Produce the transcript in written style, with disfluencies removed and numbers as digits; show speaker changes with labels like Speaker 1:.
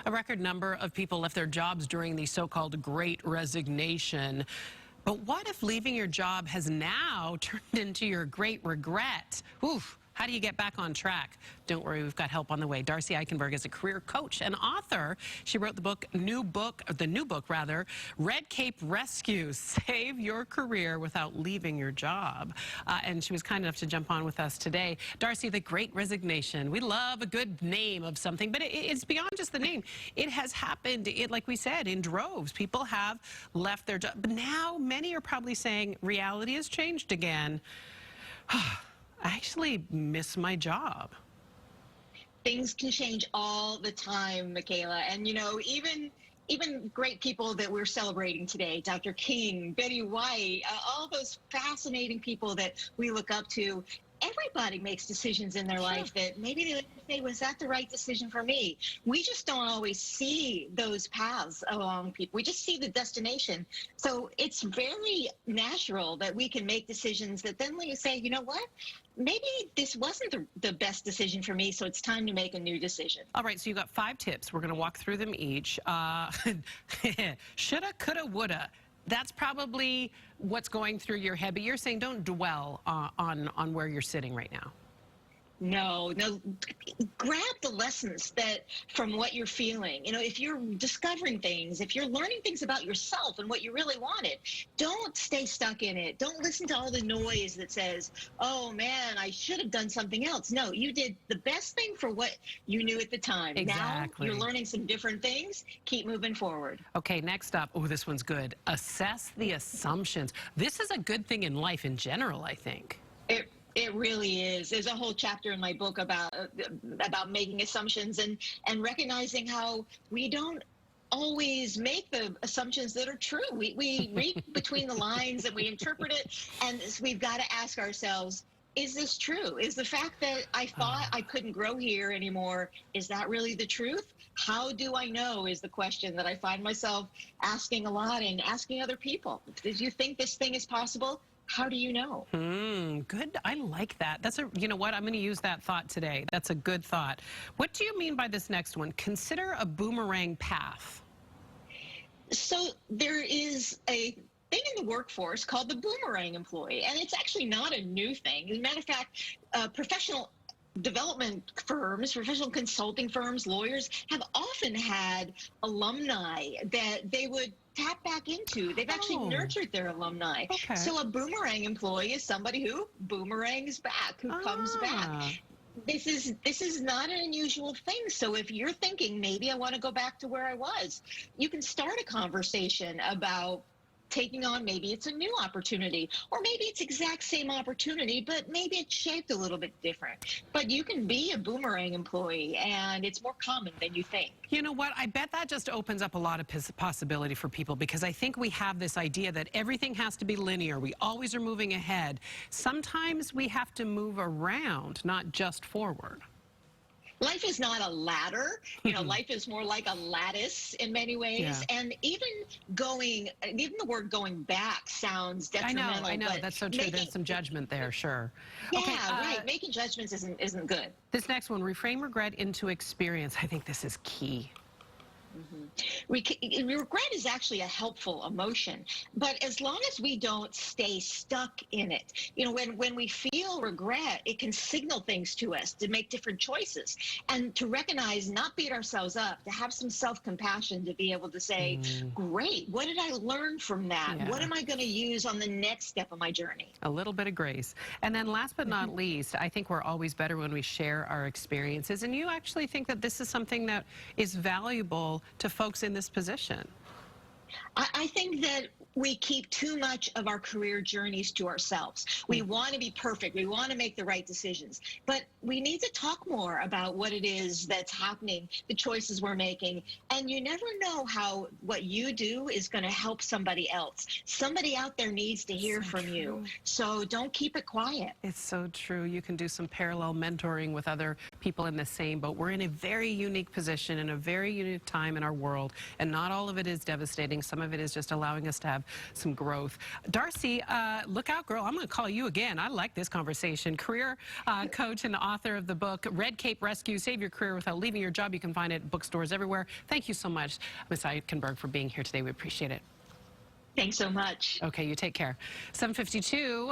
Speaker 1: A record number of people left their jobs during the so-called Great Resignation. But what if leaving your job has now turned into your great regret? Oof. How do you get back on track? Don't worry, we've got help on the way. Darcy Eikenberg is a career coach and author. She wrote the new book, Red Cape Rescue, Save Your Career Without Leaving Your Job. And she was kind enough to jump on with us today. Darcy, the Great Resignation. We love a good name of something, but it's beyond just the name. It has happened, like we said, in droves. People have left their job. But now many are probably saying reality has changed again. I actually miss my job.
Speaker 2: Things can change all the time, Michaela. And, you know, even great people that we're celebrating today, Dr. King, Betty White, all those fascinating people that we look up to, everybody makes decisions in their life that maybe they would say, was that the right decision for me? We just don't always see those paths along people. We just see the destination. So it's very natural that we can make decisions that then we say, you know what? Maybe this wasn't the best decision for me, so it's time to make a new decision.
Speaker 1: All right, so you got 5 tips. We're going to walk through them each. Shoulda, coulda, woulda. That's probably what's going through your head, but you're saying don't dwell on where you're sitting right now.
Speaker 2: No, grab the lessons from what you're feeling. You know, if you're discovering things, if you're learning things about yourself and what you really wanted, don't stay stuck in it. Don't listen to all the noise that says, oh man, I should have done something else. No, you did the best thing for what you knew at the time.
Speaker 1: Exactly.
Speaker 2: Now you're learning some different things. Keep moving forward.
Speaker 1: Okay, next up, oh, this one's good. Assess the assumptions. This is a good thing in life in general, I think.
Speaker 2: It really is. There's a whole chapter in my book about making assumptions and recognizing how we don't always make the assumptions that are true. We read between the lines and we interpret it, and we've got to ask ourselves, is this true? Is the fact that I thought I couldn't grow here anymore, is that really the truth? How do I know is the question that I find myself asking a lot and asking other people. Did you think this thing is possible? How do you know?
Speaker 1: Good. I like that. You know what? I'm going to use that thought today. That's a good thought. What do you mean by this next one? Consider a boomerang path.
Speaker 2: So there is a thing in the workforce called the Boomerang Employee, and it's actually not a new thing. As a matter of fact, professional development firms, professional consulting firms, lawyers have often had alumni that they would tap back into. They've actually nurtured their alumni.
Speaker 1: Okay.
Speaker 2: So a boomerang employee is somebody who boomerangs back, who comes back. This is not an unusual thing. So if you're thinking, maybe I want to go back to where I was, you can start a conversation about taking on, maybe it's a new opportunity, or maybe it's exact same opportunity, but maybe it's shaped a little bit different. But you can be a boomerang employee, and it's more common than you think.
Speaker 1: You know what? I bet that just opens up a lot of possibility for people, because I think we have this idea that everything has to be linear. We always are moving ahead. Sometimes we have to move around, not just forward.
Speaker 2: Life is not a ladder. You know, life is more like a lattice in many ways. Yeah. And even the word going back sounds detrimental.
Speaker 1: I know. That's so true. There's some judgment there, sure.
Speaker 2: Yeah, okay, right. Making judgments isn't good.
Speaker 1: This next one, reframe regret into experience. I think this is key.
Speaker 2: Regret is actually a helpful emotion, but as long as we don't stay stuck in it, you know, when we feel regret, it can signal things to us to make different choices and to recognize, not beat ourselves up, to have some self-compassion, to be able to say, great, what did I learn from that? Yeah. What am I going to use on the next step of my journey?
Speaker 1: A little bit of grace. And then last but not least, I think we're always better when we share our experiences. And you actually think that this is something that is valuable to folks in this position?
Speaker 2: I think that we keep too much of our career journeys to ourselves. We want to be perfect. We want to make the right decisions. But we need to talk more about what it is that's happening, the choices we're making. And you never know how what you do is going to help somebody else. Somebody out there needs to hear from you. So don't keep it quiet.
Speaker 1: It's so true. You can do some parallel mentoring with other people in the same boat. We're in a very unique position in a very unique time in our world, and not all of it is devastating. think some of it is just allowing us to have some growth. Darcy, look out, girl. I'm going to call you again. I like this conversation. Career coach and author of the book, Red Cape Rescue, Save Your Career Without Leaving Your Job. You can find it at bookstores everywhere. Thank you so much, Ms. Eikenberg, for being here today. We appreciate it.
Speaker 2: Thanks so much.
Speaker 1: Okay, you take care. 7:52.